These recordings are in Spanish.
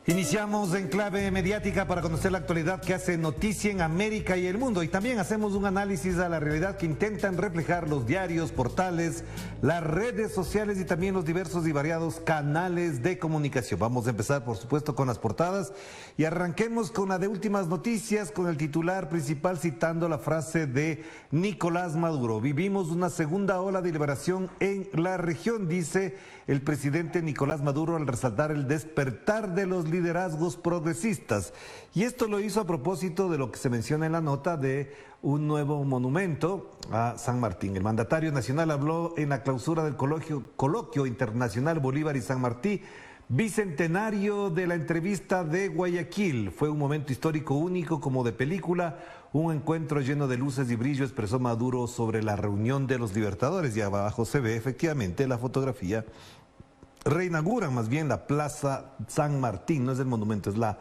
Iniciamos en clave mediática para conocer la actualidad que hace noticia en América y el mundo, y también hacemos un análisis a la realidad que intentan reflejar los diarios, portales, las redes sociales y también los diversos y variados canales de comunicación. Vamos a empezar, por supuesto, con las portadas y arranquemos con la de últimas noticias, con el titular principal citando la frase de Nicolás Maduro. Vivimos una segunda ola de liberación en la región, dice el presidente Nicolás Maduro al resaltar el despertar de los liderazgos progresistas. Y esto lo hizo a propósito de lo que se menciona en la nota de un nuevo monumento a San Martín. El mandatario nacional habló en la clausura del Coloquio Internacional Bolívar y San Martín, bicentenario de la entrevista de Guayaquil. Fue un momento histórico único como de película, un encuentro lleno de luces y brillo, expresó Maduro sobre la reunión de los libertadores. Y abajo se ve efectivamente la fotografía. Reinauguran más bien la Plaza San Martín, no es el monumento, es la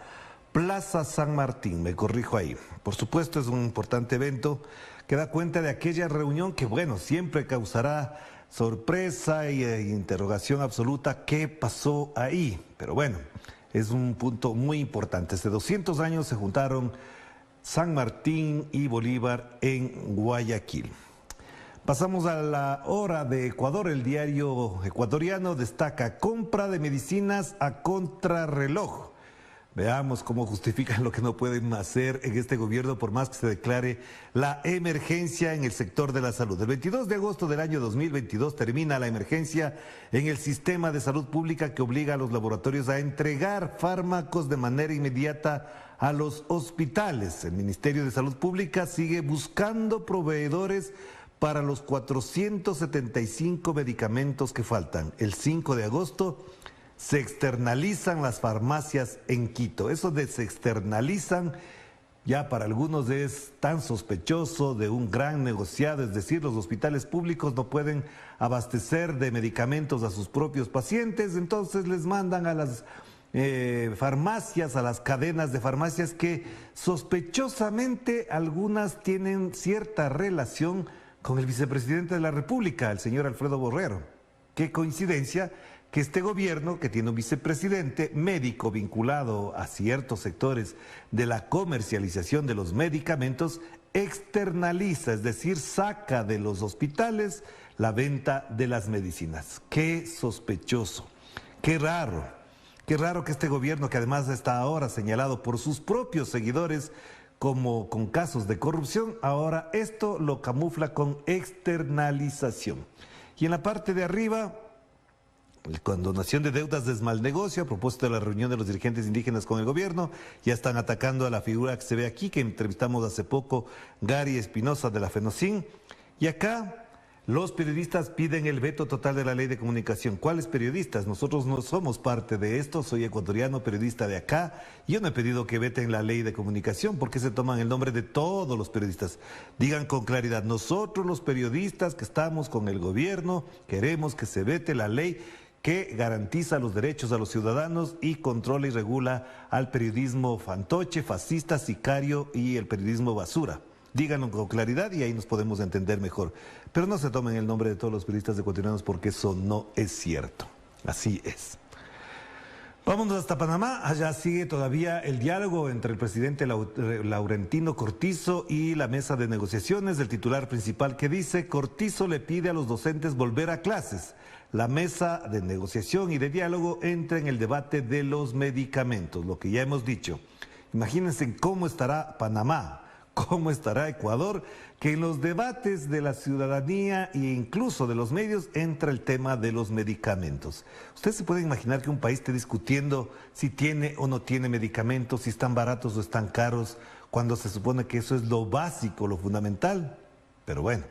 Plaza San Martín, me corrijo ahí. Por supuesto es un importante evento que da cuenta de aquella reunión que, bueno, siempre causará sorpresa e interrogación absoluta qué pasó ahí. Pero bueno, es un punto muy importante. Hace 200 años se juntaron San Martín y Bolívar en Guayaquil. Pasamos a la hora de Ecuador. El diario ecuatoriano destaca compra de medicinas a contrarreloj. Veamos cómo justifican lo que no pueden hacer en este gobierno por más que se declare la emergencia en el sector de la salud. El 22 de agosto del año 2022 termina la emergencia en el sistema de salud pública que obliga a los laboratorios a entregar fármacos de manera inmediata a los hospitales. El Ministerio de Salud Pública sigue buscando proveedores para los 475 medicamentos que faltan. El 5 de agosto se externalizan las farmacias en Quito. Eso de se externalizan ya para algunos es tan sospechoso de un gran negociado, es decir, los hospitales públicos no pueden abastecer de medicamentos a sus propios pacientes, entonces les mandan a las farmacias, a las cadenas de farmacias que sospechosamente algunas tienen cierta relación con el vicepresidente de la República, el señor Alfredo Borrero. Qué coincidencia que este gobierno, que tiene un vicepresidente médico vinculado a ciertos sectores de la comercialización de los medicamentos, externaliza, es decir, saca de los hospitales la venta de las medicinas. Qué sospechoso, qué raro que este gobierno, que además está ahora señalado por sus propios seguidores como con casos de corrupción, ahora esto lo camufla con externalización. Y en la parte de arriba, condonación de deudas es mal negocio. A propósito de la reunión de los dirigentes indígenas con el gobierno, ya están atacando a la figura que se ve aquí, que entrevistamos hace poco, Gary Espinosa de la FENOCIN. Y acá los periodistas piden el veto total de la ley de comunicación. ¿Cuáles periodistas? Nosotros no somos parte de esto, soy ecuatoriano, periodista de acá. Yo no he pedido que veten la ley de comunicación. ¿Por qué se toman el nombre de todos los periodistas? Digan con claridad, nosotros los periodistas que estamos con el gobierno queremos que se vete la ley que garantiza los derechos a los ciudadanos y controla y regula al periodismo fantoche, fascista, sicario y el periodismo basura. Díganlo con claridad y ahí nos podemos entender mejor. Pero no se tomen el nombre de todos los periodistas ecuatorianos porque eso no es cierto. Así es. Vámonos hasta Panamá. Allá sigue todavía el diálogo entre el presidente Laurentino Cortizo y la mesa de negociaciones. El titular principal que dice, Cortizo le pide a los docentes volver a clases. La mesa de negociación y de diálogo entra en el debate de los medicamentos, lo que ya hemos dicho. Imagínense cómo estará Panamá, cómo estará Ecuador, que en los debates de la ciudadanía e incluso de los medios entra el tema de los medicamentos. ¿Usted se puede imaginar que un país esté discutiendo si tiene o no tiene medicamentos, si están baratos o están caros, cuando se supone que eso es lo básico, lo fundamental? Pero bueno,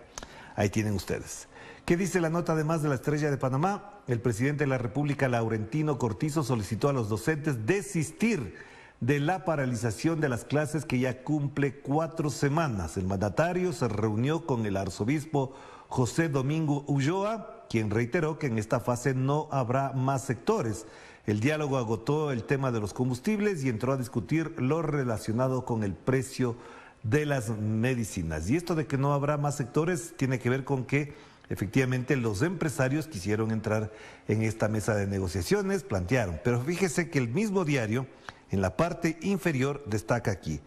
ahí tienen ustedes. ¿Qué dice la nota además de la Estrella de Panamá? El presidente de la República, Laurentino Cortizo, solicitó a los docentes desistir de la paralización de las clases que ya cumple 4 semanas. El mandatario se reunió con el arzobispo José Domingo Ulloa, quien reiteró que en esta fase no habrá más sectores. El diálogo agotó el tema de los combustibles y entró a discutir lo relacionado con el precio de las medicinas. Y esto de que no habrá más sectores tiene que ver con que efectivamente los empresarios quisieron entrar en esta mesa de negociaciones, plantearon, pero fíjese que el mismo diario en la parte inferior destaca aquí,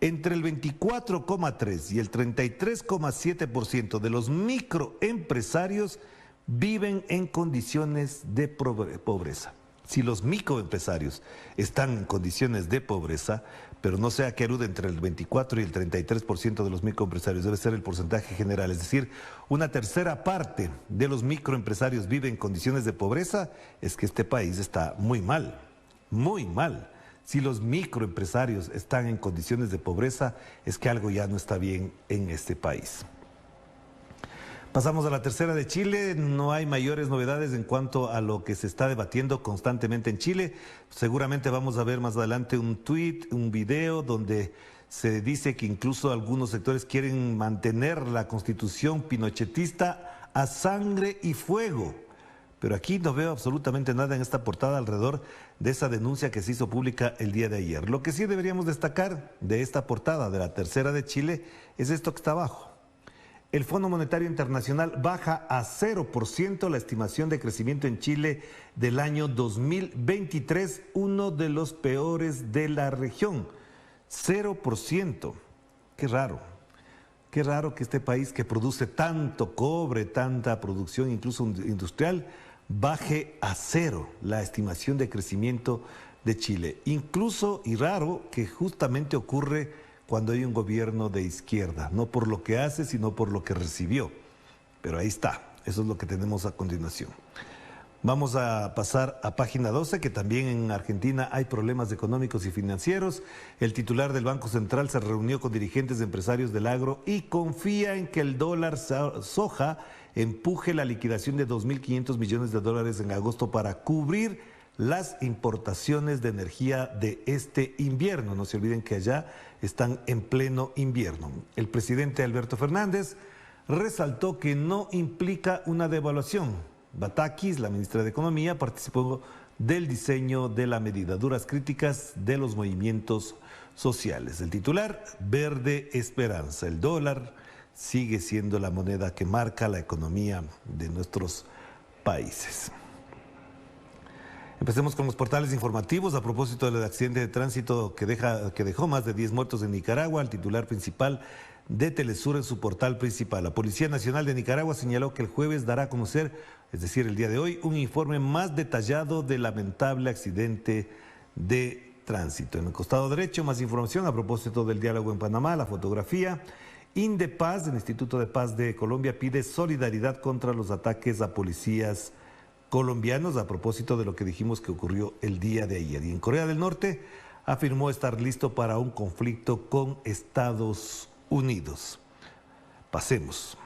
entre el 24,3 y el 33,7% de los microempresarios viven en condiciones de pobreza. Si los microempresarios están en condiciones de pobreza, pero no sea que alude entre el 24 y el 33% de los microempresarios, debe ser el porcentaje general, es decir, una tercera parte de los microempresarios vive en condiciones de pobreza, es que este país está muy mal, muy mal. Si los microempresarios están en condiciones de pobreza, es que algo ya no está bien en este país. Pasamos a la tercera de Chile. No hay mayores novedades en cuanto a lo que se está debatiendo constantemente en Chile. Seguramente vamos a ver más adelante un tuit, un video donde se dice que incluso algunos sectores quieren mantener la constitución pinochetista a sangre y fuego. Pero aquí no veo absolutamente nada en esta portada alrededor de esa denuncia que se hizo pública el día de ayer. Lo que sí deberíamos destacar de esta portada de la tercera de Chile es esto que está abajo. El Fondo Monetario Internacional baja a 0% la estimación de crecimiento en Chile del año 2023, uno de los peores de la región. 0%. Qué raro. Qué raro que este país que produce tanto cobre, tanta producción incluso industrial, baje a 0 la estimación de crecimiento de Chile. Incluso y raro que justamente ocurre cuando hay un gobierno de izquierda, no por lo que hace, sino por lo que recibió. Pero ahí está, eso es lo que tenemos a continuación. Vamos a pasar a página 12, que también en Argentina hay problemas económicos y financieros. El titular del Banco Central se reunió con dirigentes de empresarios del agro y confía en que el dólar soja empuje la liquidación de 2.500 millones de dólares en agosto para cubrir las importaciones de energía de este invierno. No se olviden que allá están en pleno invierno. El presidente Alberto Fernández resaltó que no implica una devaluación. Batakis, la ministra de Economía, participó del diseño de la medida. Duras críticas de los movimientos sociales. El titular, Verde Esperanza. El dólar sigue siendo la moneda que marca la economía de nuestros países. Empecemos con los portales informativos. A propósito del accidente de tránsito que dejó más de 10 muertos en Nicaragua, el titular principal de Telesur en su portal principal. La Policía Nacional de Nicaragua señaló que el jueves dará a conocer, es decir, el día de hoy, un informe más detallado del lamentable accidente de tránsito. En el costado derecho, más información a propósito del diálogo en Panamá, la fotografía. Indepaz, el Instituto de Paz de Colombia, pide solidaridad contra los ataques a policías colombianos a propósito de lo que dijimos que ocurrió el día de ayer. Y en Corea del Norte afirmó estar listo para un conflicto con Estados Unidos. Pasemos.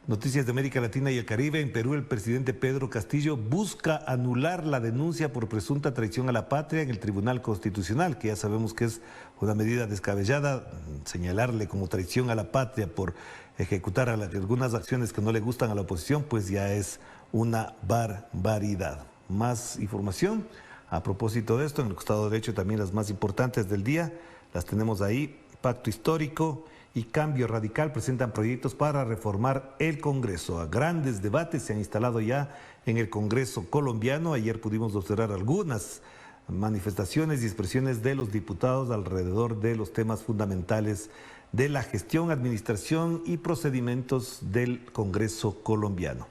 Noticias de América Latina y el Caribe. En Perú, el presidente Pedro Castillo busca anular la denuncia por presunta traición a la patria en el Tribunal Constitucional, que ya sabemos que es una medida descabellada. Señalarle como traición a la patria por ejecutar algunas acciones que no le gustan a la oposición, pues ya es una barbaridad. Más información a propósito de esto, en el costado derecho también las más importantes del día, las tenemos ahí. Pacto histórico y cambio radical presentan proyectos para reformar el Congreso. A grandes debates se han instalado ya en el Congreso colombiano. Ayer pudimos observar algunas manifestaciones y expresiones de los diputados alrededor de los temas fundamentales de la gestión, administración y procedimientos del Congreso colombiano.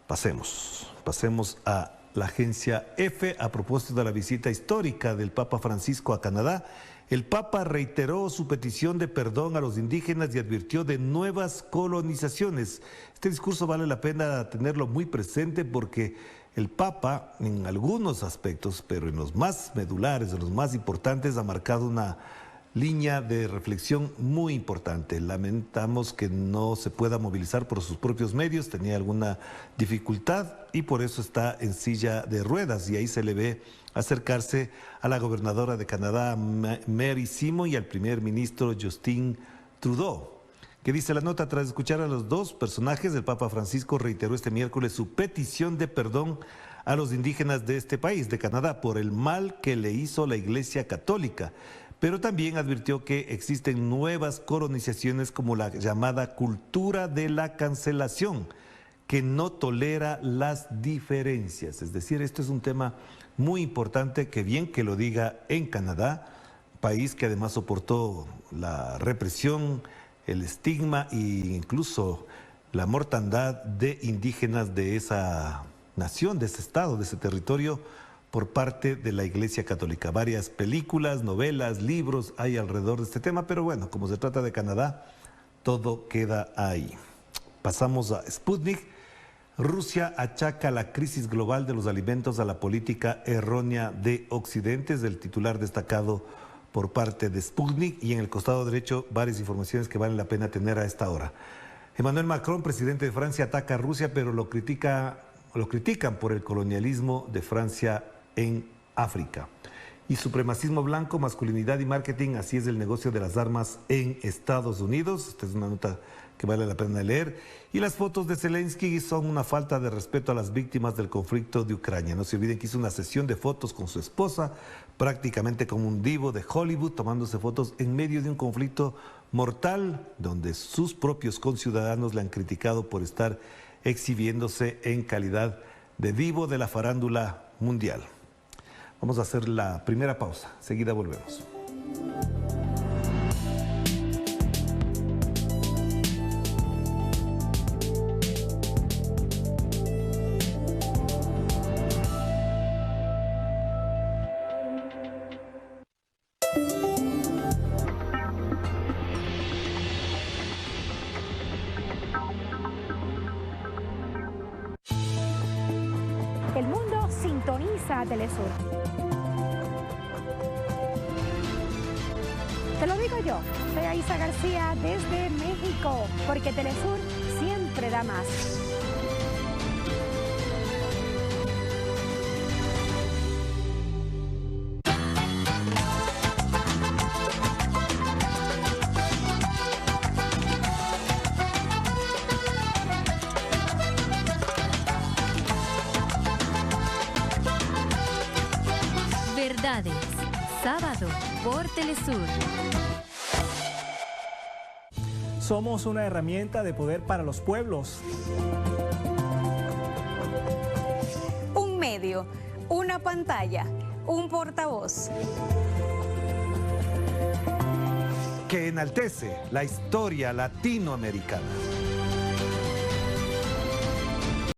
Pasemos a la agencia F. A propósito de la visita histórica del Papa Francisco a Canadá, el Papa reiteró su petición de perdón a los indígenas y advirtió de nuevas colonizaciones. Este discurso vale la pena tenerlo muy presente porque el Papa, en algunos aspectos, pero en los más medulares, en los más importantes, ha marcado una línea de reflexión muy importante. Lamentamos que no se pueda movilizar por sus propios medios, tenía alguna dificultad y por eso está en silla de ruedas, y ahí se le ve acercarse a la gobernadora de Canadá, Mary Simon, y al primer ministro Justin Trudeau. ¿Qué dice la nota? Tras escuchar a los dos personajes, el Papa Francisco reiteró este miércoles su petición de perdón a los indígenas de este país, de Canadá, por el mal que le hizo la Iglesia Católica. pero también advirtió que existen nuevas colonizaciones como la llamada cultura de la cancelación, que no tolera las diferencias. Es decir, esto es un tema muy importante, que bien que lo diga en Canadá, país que además soportó la represión, el estigma e incluso la mortandad de indígenas de esa nación, de ese estado, de ese territorio, por parte de la Iglesia Católica. Varias películas, novelas, libros hay alrededor de este tema, pero bueno, como se trata de Canadá, todo queda ahí. Pasamos a Sputnik. Rusia achaca la crisis global de los alimentos a la política errónea de Occidente, es el titular destacado por parte de Sputnik, y en el costado derecho varias informaciones que vale la pena tener a esta hora. Emmanuel Macron, presidente de Francia, ataca a Rusia, pero lo critican por el colonialismo de Francia en África. Y supremacismo blanco, masculinidad y marketing, así es el negocio de las armas en Estados Unidos. Esta es una nota que vale la pena leer. Y las fotos de Zelensky son una falta de respeto a las víctimas del conflicto de Ucrania. No se olviden que hizo una sesión de fotos con su esposa, prácticamente como un divo de Hollywood, tomándose fotos en medio de un conflicto mortal, donde sus propios conciudadanos le han criticado por estar exhibiéndose en calidad de divo de la farándula mundial. Vamos a hacer la primera pausa, enseguida volvemos. El mundo sintoniza a Telesur. Te lo digo yo, soy Aisa García desde México, porque Telesur siempre da más. Verdades, sábado por Telesur. Somos una herramienta de poder para los pueblos. Un medio, una pantalla, un portavoz. Que enaltece la historia latinoamericana.